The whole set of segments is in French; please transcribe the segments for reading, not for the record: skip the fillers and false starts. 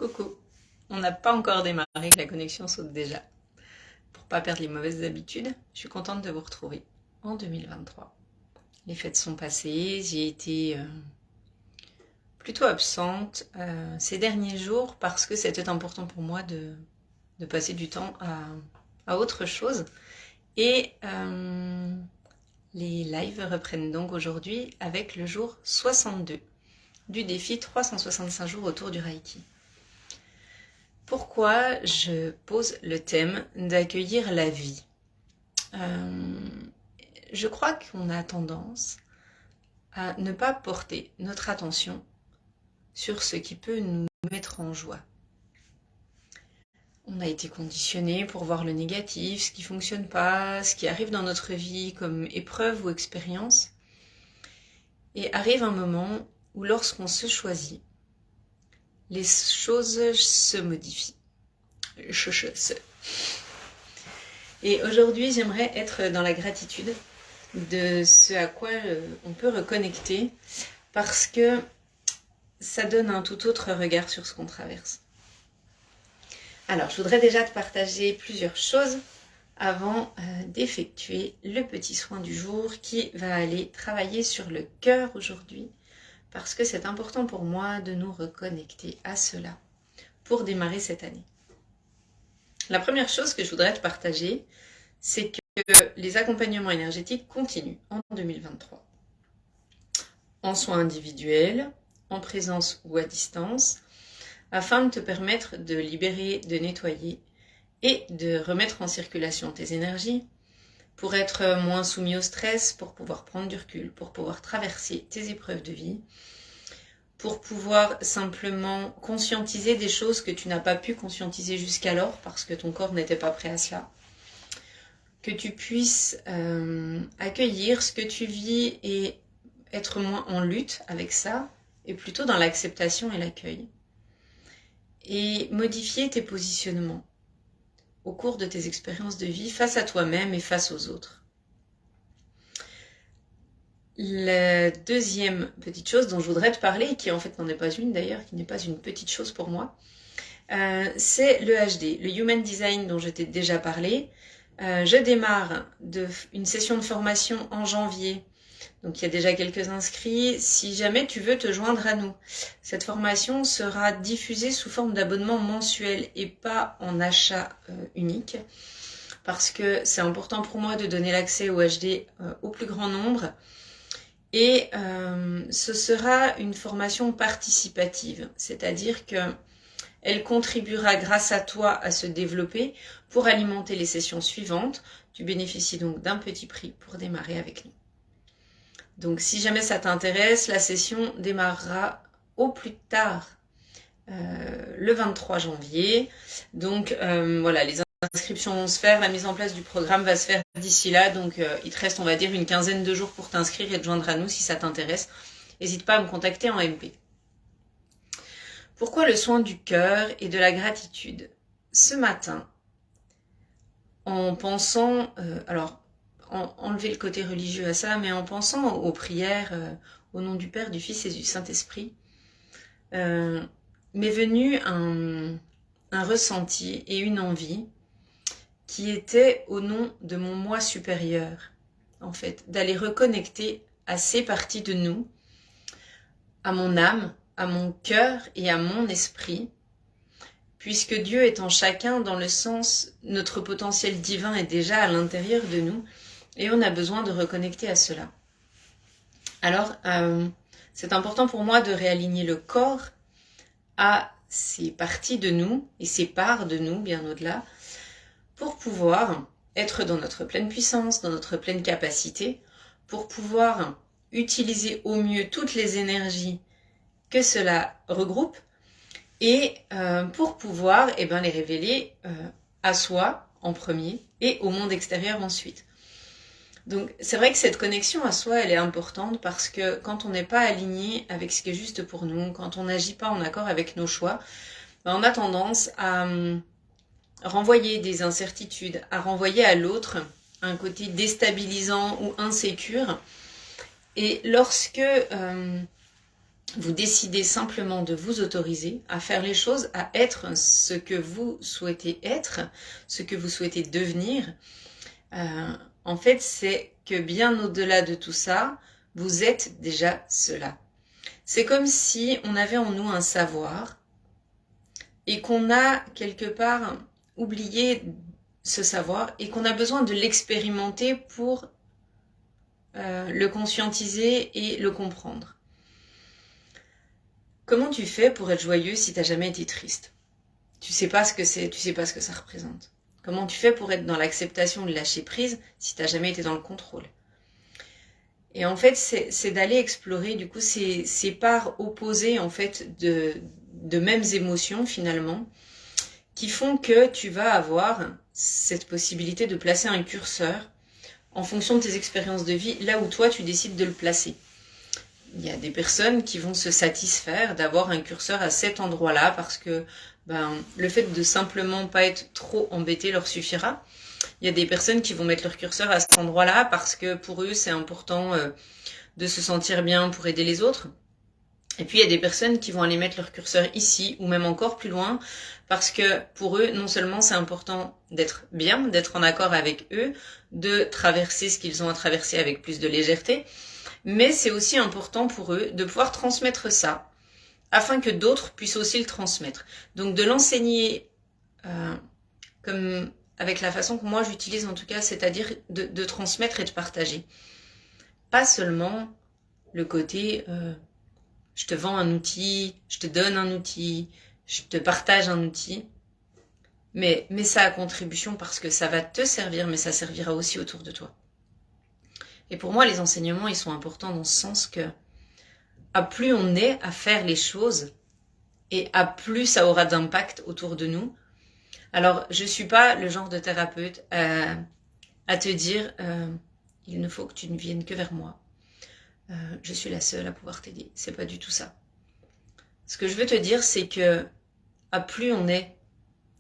Coucou, on n'a pas encore démarré, la connexion saute déjà. Pour pas perdre les mauvaises habitudes, je suis contente de vous retrouver en 2023. Les fêtes sont passées, j'ai été plutôt absente ces derniers jours parce que c'était important pour moi de passer du temps à autre chose. Et les lives reprennent donc aujourd'hui avec le jour 62 du défi 365 jours autour du Reiki. Pourquoi je pose le thème d'accueillir la vie? Je crois qu'on a tendance à ne pas porter notre attention sur ce qui peut nous mettre en joie. On a été conditionné pour voir le négatif, ce qui ne fonctionne pas, ce qui arrive dans notre vie comme épreuve ou expérience. Et arrive un moment où lorsqu'on se choisit, les choses se modifient. Et aujourd'hui, j'aimerais être dans la gratitude de ce à quoi on peut reconnecter parce que ça donne un tout autre regard sur ce qu'on traverse. Alors, je voudrais déjà te partager plusieurs choses avant d'effectuer le petit soin du jour qui va aller travailler sur le cœur aujourd'hui parce que c'est important pour moi de nous reconnecter à cela pour démarrer cette année. La première chose que je voudrais te partager, c'est que les accompagnements énergétiques continuent en 2023. En soins individuels, en présence ou à distance, afin de te permettre de libérer, de nettoyer et de remettre en circulation tes énergies pour être moins soumis au stress, pour pouvoir prendre du recul, pour pouvoir traverser tes épreuves de vie, pour pouvoir simplement conscientiser des choses que tu n'as pas pu conscientiser jusqu'alors parce que ton corps n'était pas prêt à cela. Que tu puisses accueillir ce que tu vis et être moins en lutte avec ça et plutôt dans l'acceptation et l'accueil. Et modifier tes positionnements au cours de tes expériences de vie face à toi-même et face aux autres. La deuxième petite chose dont je voudrais te parler, qui en fait n'en est pas une d'ailleurs, qui n'est pas une petite chose pour moi, c'est le HD, le Human Design dont je t'ai déjà parlé. Je démarre une session de formation en janvier, donc il y a déjà quelques inscrits. Si jamais tu veux te joindre à nous, cette formation sera diffusée sous forme d'abonnement mensuel et pas en achat unique, parce que c'est important pour moi de donner l'accès au HD au plus grand nombre. Et ce sera une formation participative, c'est-à-dire qu'elle contribuera grâce à toi à se développer pour alimenter les sessions suivantes. Tu bénéficies donc d'un petit prix pour démarrer avec nous. Donc si jamais ça t'intéresse, la session démarrera au plus tard le 23 janvier. Donc voilà, les inscriptions vont se faire, la mise en place du programme va se faire d'ici là, donc il te reste on va dire une quinzaine de jours pour t'inscrire et te joindre à nous si ça t'intéresse. N'hésite pas à me contacter en MP. Pourquoi le soin du cœur et de la gratitude? Ce matin, en pensant, enlever le côté religieux à ça, mais en pensant aux prières au nom du Père, du Fils et du Saint-Esprit, m'est venu un ressenti et une envie qui était au nom de mon moi supérieur, en fait, d'aller reconnecter à ces parties de nous, à mon âme, à mon cœur et à mon esprit, puisque Dieu est en chacun dans le sens, notre potentiel divin est déjà à l'intérieur de nous, et on a besoin de reconnecter à cela. Alors, c'est important pour moi de réaligner le corps à ces parties de nous, et ces parts de nous, bien au-delà, pour pouvoir être dans notre pleine puissance, dans notre pleine capacité, pour pouvoir utiliser au mieux toutes les énergies que cela regroupe et pour pouvoir les révéler à soi en premier et au monde extérieur ensuite. Donc c'est vrai que cette connexion à soi, elle est importante parce que quand on n'est pas aligné avec ce qui est juste pour nous, quand on n'agit pas en accord avec nos choix, on a tendance à renvoyer des incertitudes, à renvoyer à l'autre un côté déstabilisant ou insécure. Et lorsque vous décidez simplement de vous autoriser à faire les choses, à être ce que vous souhaitez être, ce que vous souhaitez devenir, en fait, c'est que bien au-delà de tout ça, vous êtes déjà cela. C'est comme si on avait en nous un savoir et qu'on a quelque part oublié ce savoir et qu'on a besoin de l'expérimenter pour le conscientiser et le comprendre. Comment tu fais pour être joyeux si tu n'as jamais été triste? Tu sais pas ce que c'est, tu sais pas ce que ça représente. Comment tu fais pour être dans l'acceptation de lâcher prise si tu n'as jamais été dans le contrôle? Et en fait, c'est d'aller explorer du coup ces parts opposées en fait de mêmes émotions finalement, qui font que tu vas avoir cette possibilité de placer un curseur en fonction de tes expériences de vie, là où toi tu décides de le placer. Il y a des personnes qui vont se satisfaire d'avoir un curseur à cet endroit-là parce que le fait de simplement pas être trop embêté leur suffira. Il y a des personnes qui vont mettre leur curseur à cet endroit-là parce que pour eux c'est important de se sentir bien pour aider les autres. Et puis il y a des personnes qui vont aller mettre leur curseur ici ou même encore plus loin parce que pour eux non seulement c'est important d'être bien, d'être en accord avec eux, de traverser ce qu'ils ont à traverser avec plus de légèreté, mais c'est aussi important pour eux de pouvoir transmettre ça afin que d'autres puissent aussi le transmettre. Donc de l'enseigner comme avec la façon que moi j'utilise en tout cas, c'est-à-dire de transmettre et de partager. Pas seulement le côté je te vends un outil, je te donne un outil, je te partage un outil, mais mets ça à contribution parce que ça va te servir, mais ça servira aussi autour de toi. Et pour moi, les enseignements, ils sont importants dans ce sens que à plus on est à faire les choses et à plus ça aura d'impact autour de nous. Alors, je ne suis pas le genre de thérapeute à te dire il ne faut que tu ne viennes que vers moi. Je suis la seule à pouvoir t'aider. C'est pas du tout ça. Ce que je veux te dire, c'est que à plus on est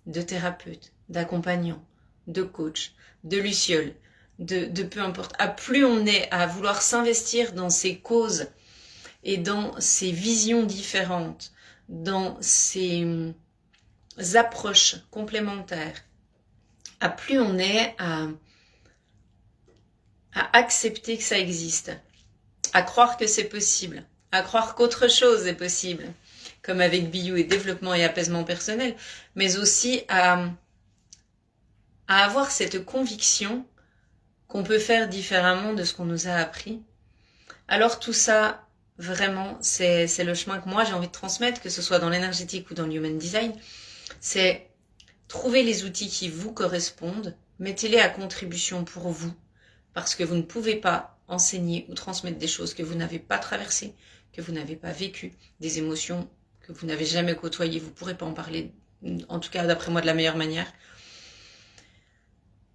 de thérapeutes, d'accompagnants, de coachs, de lucioles, de peu importe, à plus on est à vouloir s'investir dans ces causes et dans ces visions différentes, dans ces approches complémentaires, à plus on est à accepter que ça existe, à croire que c'est possible, à croire qu'autre chose est possible, comme avec Biou et développement et apaisement personnel, mais aussi à avoir cette conviction qu'on peut faire différemment de ce qu'on nous a appris. Alors tout ça, vraiment, c'est le chemin que moi j'ai envie de transmettre, que ce soit dans l'énergétique ou dans le human design, c'est trouver les outils qui vous correspondent, mettez-les à contribution pour vous, parce que vous ne pouvez pas enseigner ou transmettre des choses que vous n'avez pas traversées, que vous n'avez pas vécues, des émotions que vous n'avez jamais côtoyées, vous ne pourrez pas en parler, en tout cas d'après moi de la meilleure manière.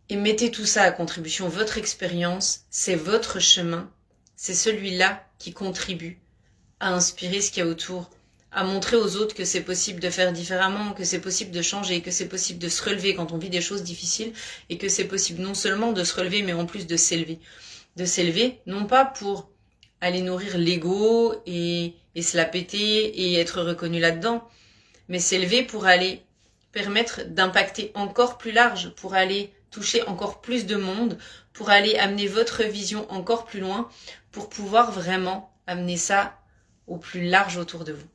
Et mettez tout ça à contribution. Votre expérience, c'est votre chemin, c'est celui-là qui contribue à inspirer ce qu'il y a autour, à montrer aux autres que c'est possible de faire différemment, que c'est possible de changer, que c'est possible de se relever quand on vit des choses difficiles et que c'est possible non seulement de se relever mais en plus de s'élever. De s'élever, non pas pour aller nourrir l'ego et se la péter et être reconnu là-dedans, mais s'élever pour aller permettre d'impacter encore plus large, pour aller toucher encore plus de monde, pour aller amener votre vision encore plus loin, pour pouvoir vraiment amener ça au plus large autour de vous.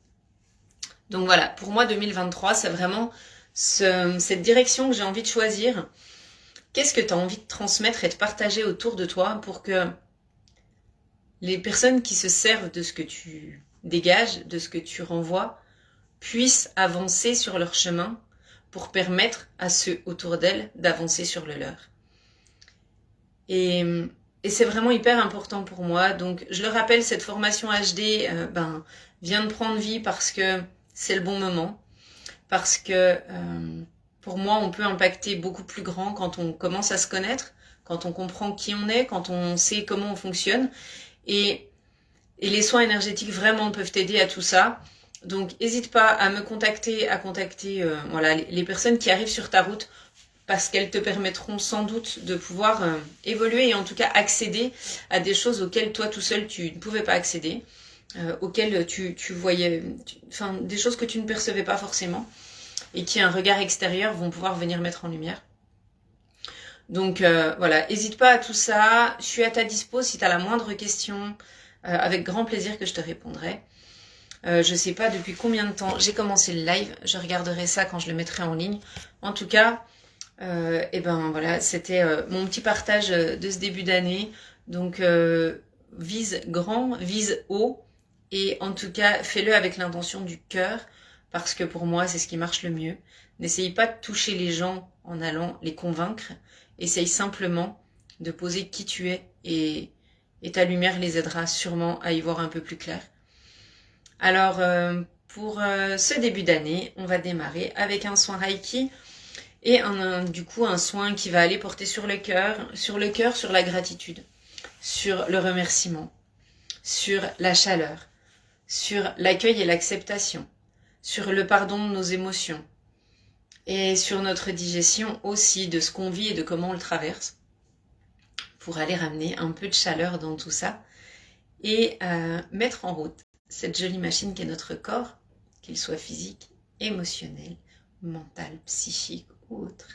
Donc voilà, pour moi 2023, c'est vraiment cette direction que j'ai envie de choisir. Qu'est-ce que tu as envie de transmettre et de partager autour de toi pour que les personnes qui se servent de ce que tu dégages, de ce que tu renvoies, puissent avancer sur leur chemin pour permettre à ceux autour d'elles d'avancer sur le leur. Et c'est vraiment hyper important pour moi. Donc je le rappelle, cette formation HD vient de prendre vie parce que c'est le bon moment. Parce que pour moi, on peut impacter beaucoup plus grand quand on commence à se connaître, quand on comprend qui on est, quand on sait comment on fonctionne. Et les soins énergétiques vraiment peuvent t'aider à tout ça. Donc n'hésite pas à me contacter, à contacter les personnes qui arrivent sur ta route parce qu'elles te permettront sans doute de pouvoir évoluer et en tout cas accéder à des choses auxquelles toi tout seul tu ne pouvais pas accéder. auxquelles tu voyais, enfin des choses que tu ne percevais pas forcément et qui un regard extérieur vont pouvoir venir mettre en lumière. Donc voilà, n'hésite pas à tout ça, je suis à ta dispo si tu as la moindre question, avec grand plaisir que je te répondrai. Je sais pas depuis combien de temps j'ai commencé le live, je regarderai ça quand je le mettrai en ligne. En tout cas, et ben voilà, c'était mon petit partage de ce début d'année. Donc vise grand, vise haut, et en tout cas fais-le avec l'intention du cœur, parce que pour moi c'est ce qui marche le mieux. N'essaye pas de toucher les gens en allant les convaincre, essaye simplement de poser qui tu es, et ta lumière les aidera sûrement à y voir un peu plus clair. Alors pour ce début d'année, on va démarrer avec un soin Reiki et du coup un soin qui va aller porter sur le cœur, sur la gratitude, sur le remerciement, sur la chaleur, sur l'accueil et l'acceptation, sur le pardon de nos émotions et sur notre digestion aussi de ce qu'on vit et de comment on le traverse, pour aller ramener un peu de chaleur dans tout ça et mettre en route cette jolie machine qu'est notre corps, qu'il soit physique, émotionnel, mental, psychique ou autre.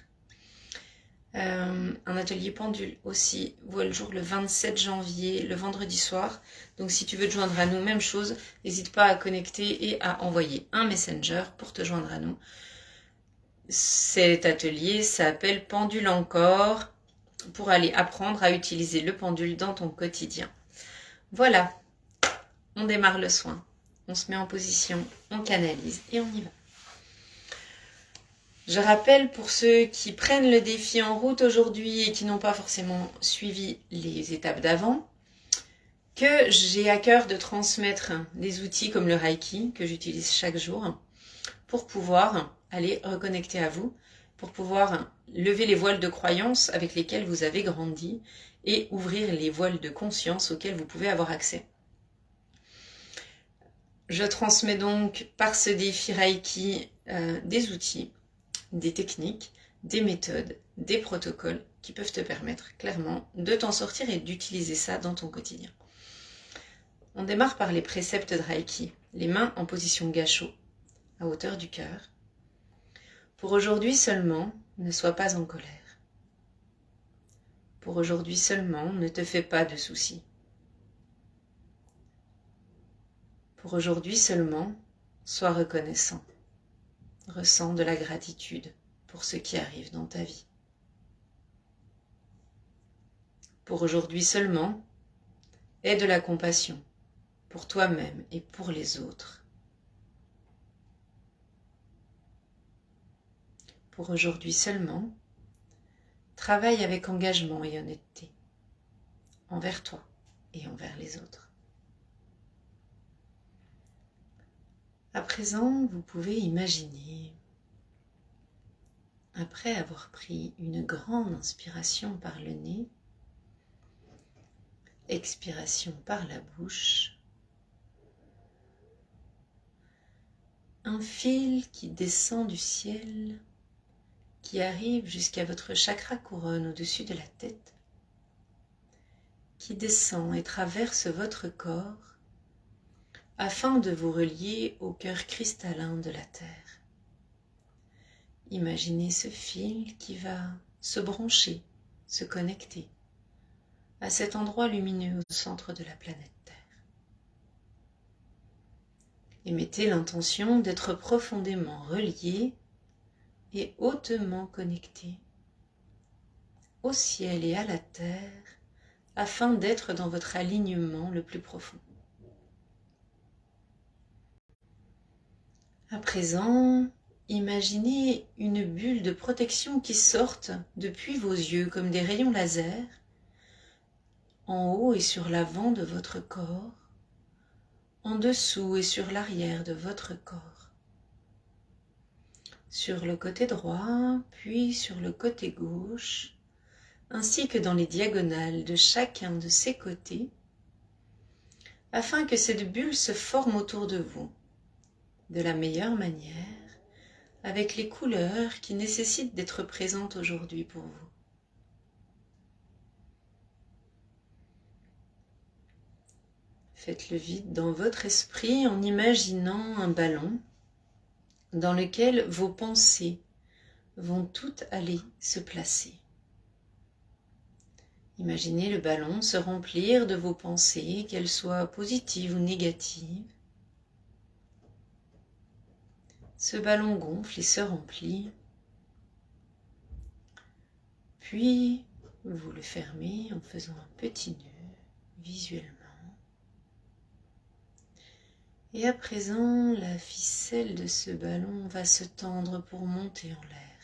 Un atelier pendule aussi voit le jour le 27 janvier, le vendredi soir. Donc si tu veux te joindre à nous, même chose, n'hésite pas à connecter et à envoyer un messenger pour te joindre à nous. Cet atelier s'appelle Pendule encore, pour aller apprendre à utiliser le pendule dans ton quotidien. Voilà, on démarre le soin, on se met en position, on canalise et on y va. Je rappelle pour ceux qui prennent le défi en route aujourd'hui et qui n'ont pas forcément suivi les étapes d'avant, que j'ai à cœur de transmettre des outils comme le Reiki que j'utilise chaque jour pour pouvoir aller reconnecter à vous, pour pouvoir lever les voiles de croyance avec lesquels vous avez grandi et ouvrir les voiles de conscience auxquels vous pouvez avoir accès. Je transmets donc par ce défi Reiki des outils, des techniques, des méthodes, des protocoles qui peuvent te permettre clairement de t'en sortir et d'utiliser ça dans ton quotidien. On démarre par les préceptes de Reiki, les mains en position gacho, à hauteur du cœur. Pour aujourd'hui seulement, ne sois pas en colère. Pour aujourd'hui seulement, ne te fais pas de soucis. Pour aujourd'hui seulement, sois reconnaissant. Ressens de la gratitude pour ce qui arrive dans ta vie. Pour aujourd'hui seulement, aie de la compassion pour toi-même et pour les autres. Pour aujourd'hui seulement, travaille avec engagement et honnêteté envers toi et envers les autres. À présent, vous pouvez imaginer, après avoir pris une grande inspiration par le nez, expiration par la bouche, un fil qui descend du ciel, qui arrive jusqu'à votre chakra couronne au-dessus de la tête, qui descend et traverse votre corps afin de vous relier au cœur cristallin de la Terre. Imaginez ce fil qui va se brancher, se connecter à cet endroit lumineux au centre de la planète Terre. Et mettez l'intention d'être profondément relié et hautement connecté au ciel et à la terre afin d'être dans votre alignement le plus profond. À présent, imaginez une bulle de protection qui sorte depuis vos yeux comme des rayons laser en haut et sur l'avant de votre corps, en dessous et sur l'arrière de votre corps, sur le côté droit, puis sur le côté gauche, ainsi que dans les diagonales de chacun de ces côtés, afin que cette bulle se forme autour de vous, de la meilleure manière, avec les couleurs qui nécessitent d'être présentes aujourd'hui pour vous. Faites le vide dans votre esprit en imaginant un ballon dans lequel vos pensées vont toutes aller se placer. Imaginez le ballon se remplir de vos pensées, qu'elles soient positives ou négatives. Ce ballon gonfle et se remplit. Puis, vous le fermez en faisant un petit nœud visuellement. Et à présent, la ficelle de ce ballon va se tendre pour monter en l'air.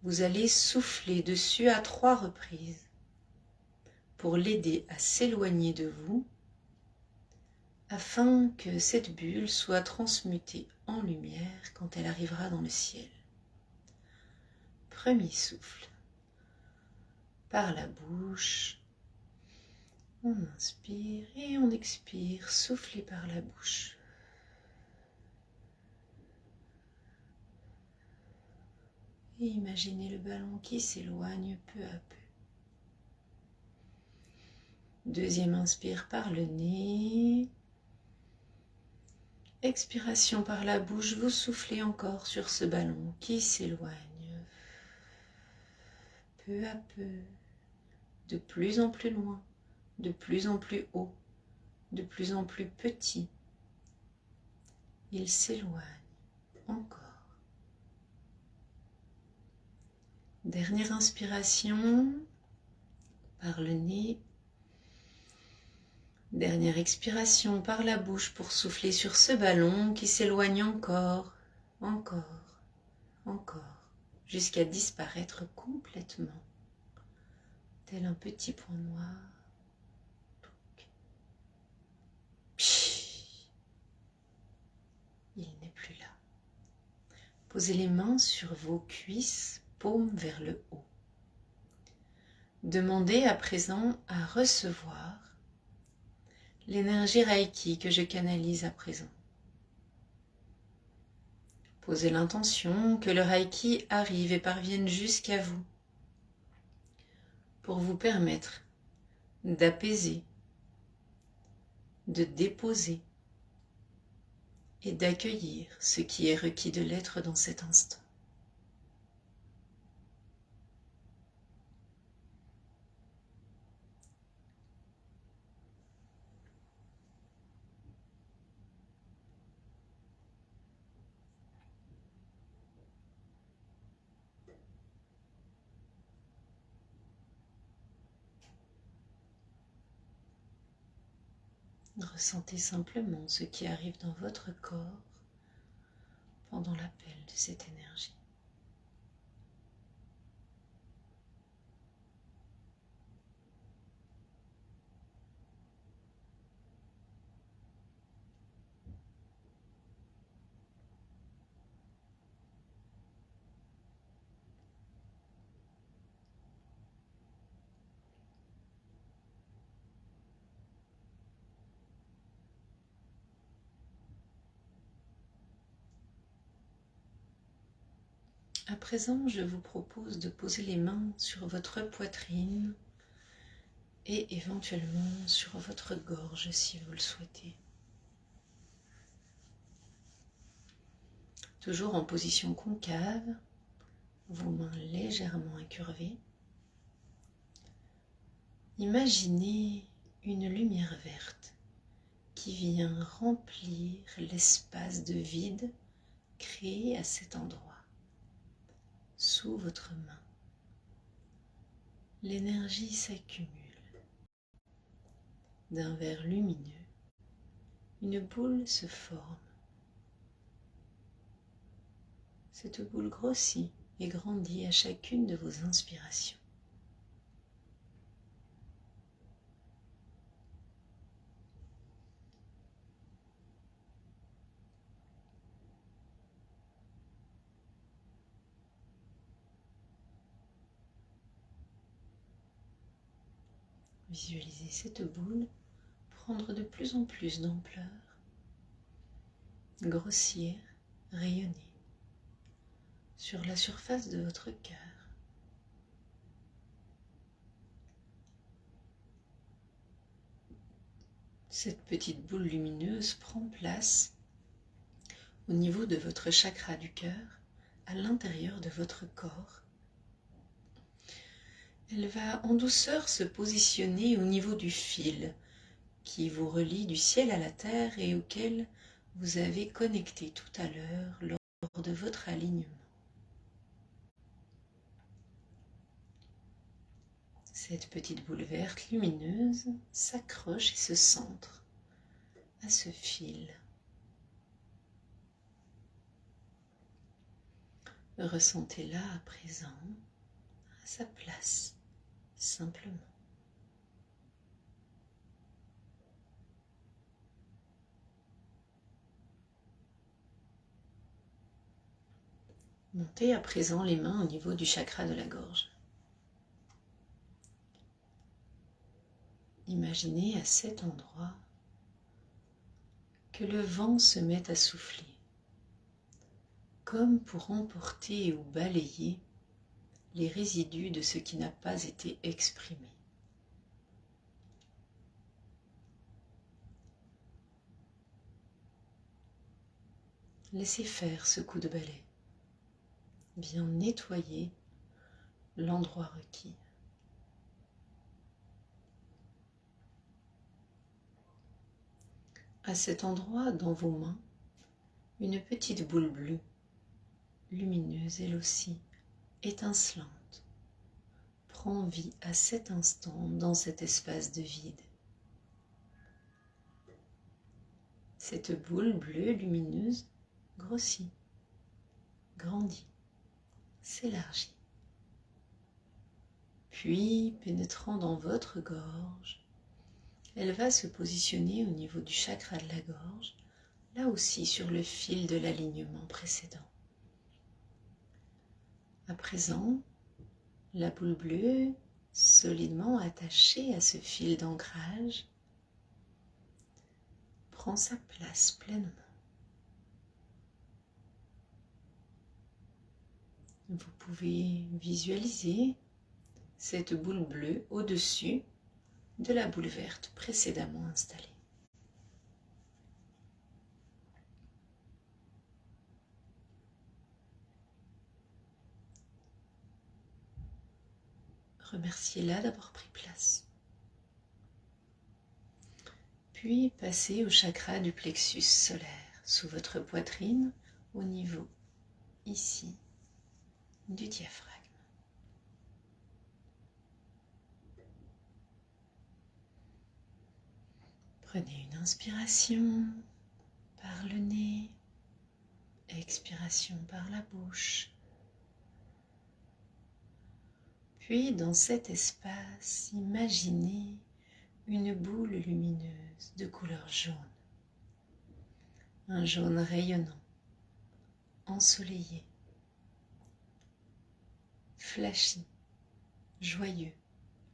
Vous allez souffler dessus à 3 reprises pour l'aider à s'éloigner de vous afin que cette bulle soit transmutée en lumière quand elle arrivera dans le ciel. Premier souffle. Par la bouche. On inspire et on expire, soufflez par la bouche. Et imaginez le ballon qui s'éloigne peu à peu. Deuxième inspire par le nez. Expiration par la bouche, vous soufflez encore sur ce ballon qui s'éloigne. Peu à peu, de plus en plus loin, de plus en plus haut, de plus en plus petit. Il s'éloigne encore. Dernière inspiration par le nez. Dernière expiration par la bouche pour souffler sur ce ballon qui s'éloigne encore, encore, encore, jusqu'à disparaître complètement, tel un petit point noir. Il n'est plus là. Posez les mains sur vos cuisses, paumes vers le haut. Demandez à présent à recevoir l'énergie Reiki que je canalise à présent. Posez l'intention que le Reiki arrive et parvienne jusqu'à vous pour vous permettre d'apaiser, de déposer et d'accueillir ce qui est requis de l'être dans cet instant. Ressentez simplement ce qui arrive dans votre corps pendant l'appel de cette énergie. À présent, je vous propose de poser les mains sur votre poitrine et éventuellement sur votre gorge si vous le souhaitez. Toujours en position concave, vos mains légèrement incurvées. Imaginez une lumière verte qui vient remplir l'espace de vide créé à cet endroit. Sous votre main, l'énergie s'accumule. D'un verre lumineux, une boule se forme. Cette boule grossit et grandit à chacune de vos inspirations. Visualisez cette boule prendre de plus en plus d'ampleur, grossir, rayonner sur la surface de votre cœur. Cette petite boule lumineuse prend place au niveau de votre chakra du cœur, à l'intérieur de votre corps. Elle va en douceur se positionner au niveau du fil qui vous relie du ciel à la terre et auquel vous avez connecté tout à l'heure lors de votre alignement. Cette petite boule verte lumineuse s'accroche et se centre à ce fil. Ressentez-la à présent à sa place, simplement. Montez à présent les mains au niveau du chakra de la gorge. Imaginez à cet endroit que le vent se met à souffler, comme pour emporter ou balayer les résidus de ce qui n'a pas été exprimé. Laissez faire ce coup de balai. Bien nettoyer l'endroit requis. À cet endroit, dans vos mains, une petite boule bleue, lumineuse elle aussi, étincelante, prend vie à cet instant dans cet espace de vide. Cette boule bleue lumineuse grossit, grandit, s'élargit. Puis, pénétrant dans votre gorge, elle va se positionner au niveau du chakra de la gorge, là aussi sur le fil de l'alignement précédent. À présent, la boule bleue, solidement attachée à ce fil d'ancrage, prend sa place pleinement. Vous pouvez visualiser cette boule bleue au-dessus de la boule verte précédemment installée. Remerciez-la d'avoir pris place. Puis passez au chakra du plexus solaire, sous votre poitrine, au niveau, ici, du diaphragme. Prenez une inspiration par le nez, expiration par la bouche. Puis dans cet espace, imaginez une boule lumineuse de couleur jaune. Un jaune rayonnant, ensoleillé, flashy, joyeux,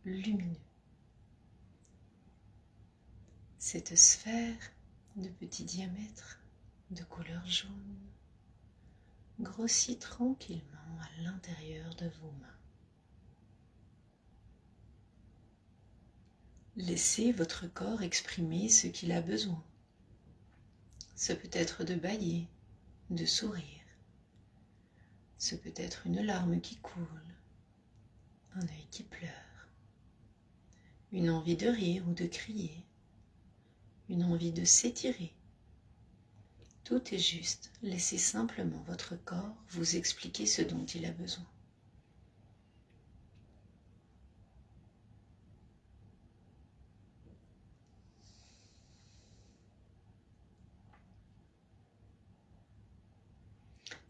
lumineux. Cette sphère de petit diamètre, de couleur jaune, grossit tranquillement à l'intérieur de vos mains. Laissez votre corps exprimer ce qu'il a besoin. Ce peut être de bâiller, de sourire. Ce peut être une larme qui coule, un œil qui pleure, une envie de rire ou de crier, une envie de s'étirer. Tout est juste, laissez simplement votre corps vous expliquer ce dont il a besoin.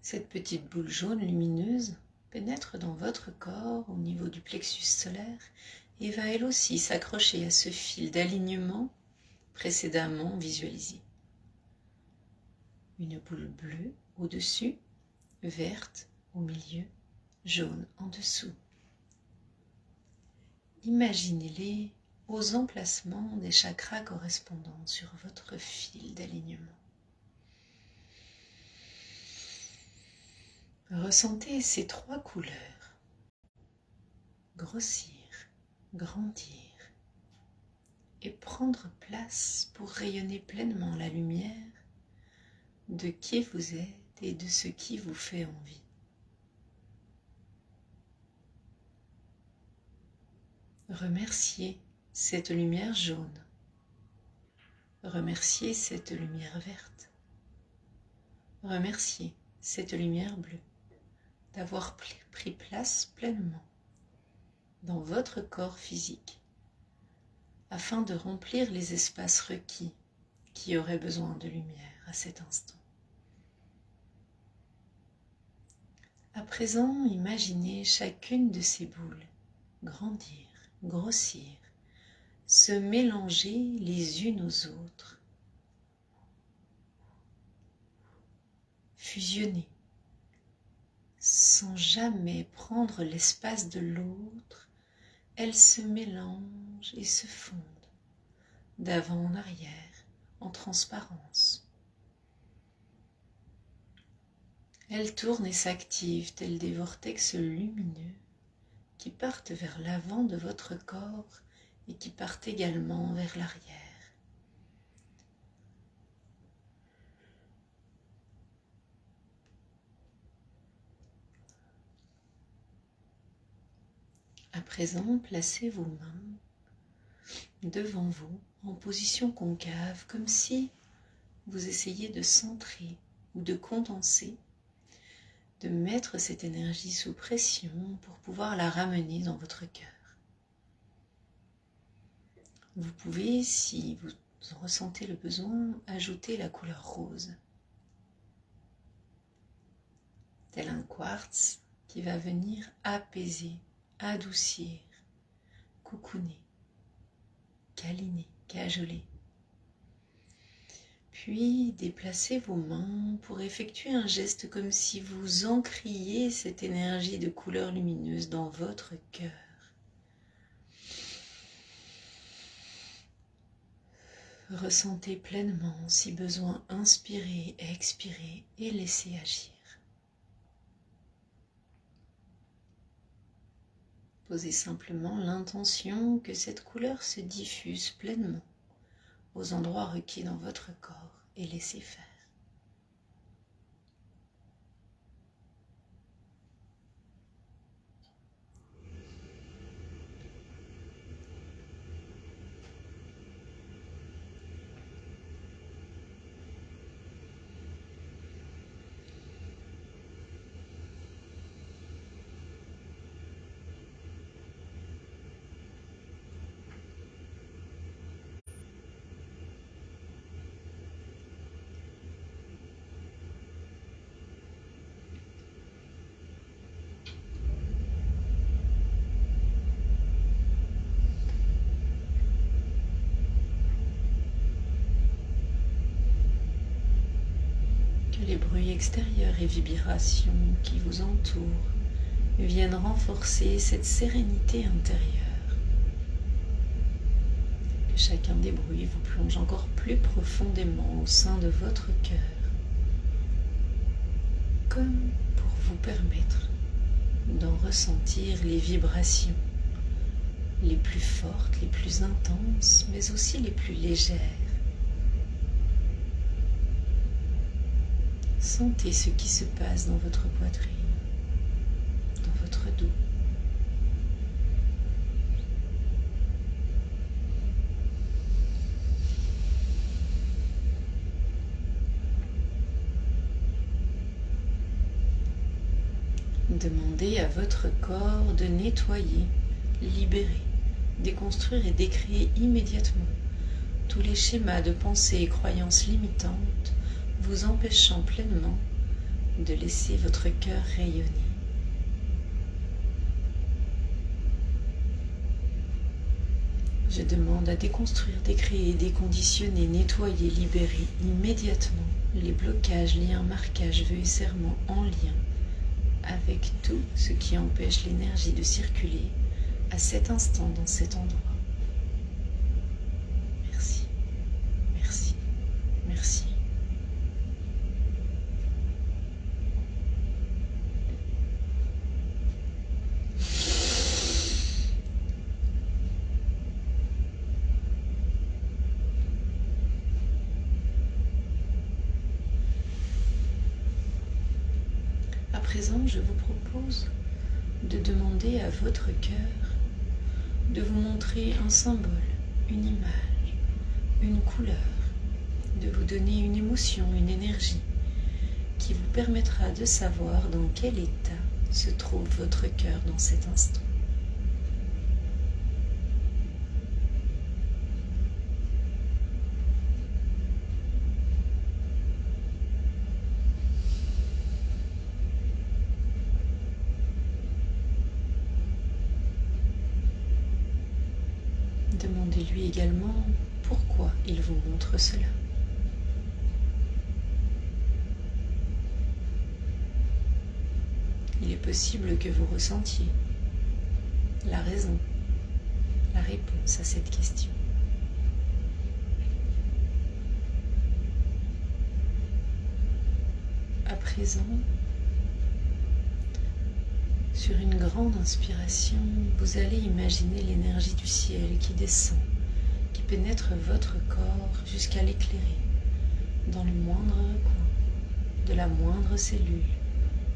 Cette petite boule jaune lumineuse pénètre dans votre corps au niveau du plexus solaire et va elle aussi s'accrocher à ce fil d'alignement précédemment visualisé. Une boule bleue au-dessus, verte au milieu, jaune en dessous. Imaginez-les aux emplacements des chakras correspondants sur votre fil d'alignement. Ressentez ces trois couleurs grossir, grandir et prendre place pour rayonner pleinement la lumière de qui vous êtes et de ce qui vous fait envie. Remerciez cette lumière jaune. Remerciez cette lumière verte. Remerciez cette lumière bleue d'avoir pris place pleinement dans votre corps physique afin de remplir les espaces requis qui auraient besoin de lumière à cet instant. À présent, imaginez chacune de ces boules grandir, grossir, se mélanger les unes aux autres, fusionner, sans jamais prendre l'espace de l'autre. Elles se mélangent et se fondent, d'avant en arrière, en transparence. Elles tournent et s'activent tels des vortex lumineux qui partent vers l'avant de votre corps et qui partent également vers l'arrière. À présent, placez vos mains devant vous en position concave, comme si vous essayiez de centrer ou de condenser, de mettre cette énergie sous pression pour pouvoir la ramener dans votre cœur. Vous pouvez, si vous en ressentez le besoin, ajouter la couleur rose, tel un quartz qui va venir apaiser, adoucir, coucouner, câliner, cajoler. Puis déplacez vos mains pour effectuer un geste comme si vous encriez cette énergie de couleur lumineuse dans votre cœur. Ressentez pleinement, si besoin, inspirez, expirez et laissez agir. Posez simplement l'intention que cette couleur se diffuse pleinement aux endroits requis dans votre corps et laissez faire. Que les bruits extérieurs et vibrations qui vous entourent viennent renforcer cette sérénité intérieure. Que chacun des bruits vous plonge encore plus profondément au sein de votre cœur, comme pour vous permettre d'en ressentir les vibrations les plus fortes, les plus intenses, mais aussi les plus légères. Sentez ce qui se passe dans votre poitrine, dans votre dos. Demandez à votre corps de nettoyer, libérer, déconstruire et décréer immédiatement tous les schémas de pensée et croyances limitantes vous empêchant pleinement de laisser votre cœur rayonner. Je demande à déconstruire, décréer, déconditionner, nettoyer, libérer immédiatement les blocages, liens, marquages, vœux et serments en lien avec tout ce qui empêche l'énergie de circuler à cet instant dans cet endroit. Merci, merci, merci. présent, je vous propose de demander à votre cœur de vous montrer un symbole, une image, une couleur, de vous donner une émotion, une énergie qui vous permettra de savoir dans quel état se trouve votre cœur dans cet instant. Demandez-lui également pourquoi il vous montre cela. Il est possible que vous ressentiez la raison, la réponse à cette question. À présent, sur une grande inspiration, vous allez imaginer l'énergie du ciel qui descend, qui pénètre votre corps jusqu'à l'éclairer dans le moindre recoin de la moindre cellule,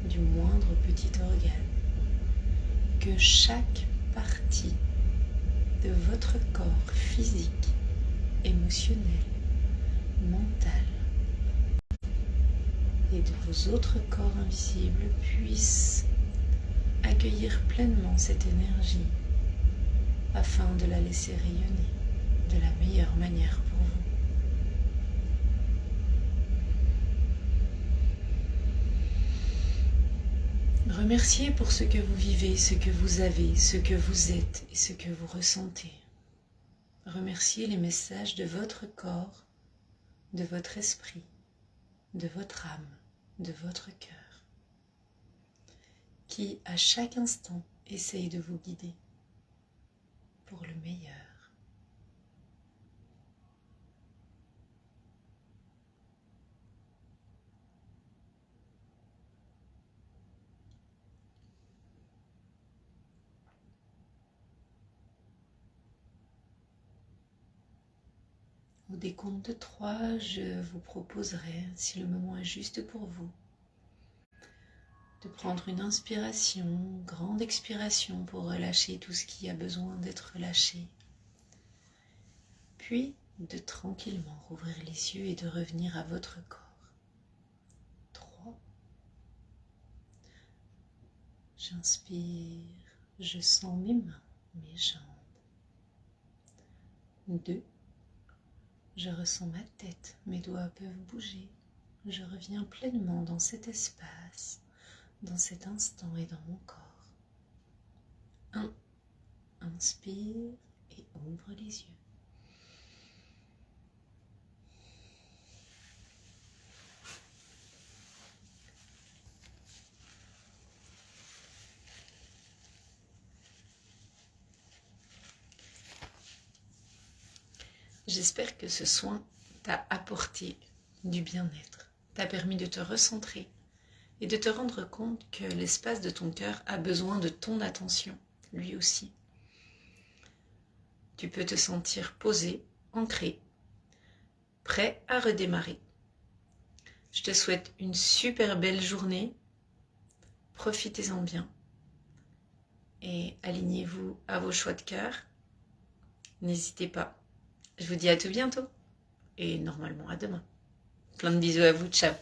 du moindre petit organe, que chaque partie de votre corps physique, émotionnel, mental et de vos autres corps invisibles puisse accueillir pleinement cette énergie afin de la laisser rayonner de la meilleure manière pour vous. Remerciez pour ce que vous vivez, ce que vous avez, ce que vous êtes et ce que vous ressentez. Remerciez les messages de votre corps, de votre esprit, de votre âme, de votre cœur, qui à chaque instant essaye de vous guider pour le meilleur. Au décompte de 3, je vous proposerai, si le moment est juste pour vous, de prendre une inspiration, grande expiration pour relâcher tout ce qui a besoin d'être relâché. Puis de tranquillement rouvrir les yeux et de revenir à votre corps. 3. J'inspire, je sens mes mains, mes jambes. 2. Je ressens ma tête, mes doigts peuvent bouger. Je reviens pleinement dans cet espace, dans cet instant et dans mon corps. 1. Inspire et ouvre les yeux. J'espère que ce soin t'a apporté du bien-être, t'a permis de te recentrer et de te rendre compte que l'espace de ton cœur a besoin de ton attention, lui aussi. Tu peux te sentir posé, ancré, prêt à redémarrer. Je te souhaite une super belle journée, profitez-en bien et alignez-vous à vos choix de cœur. N'hésitez pas. Je vous dis à tout bientôt et normalement à demain. Plein de bisous à vous, ciao.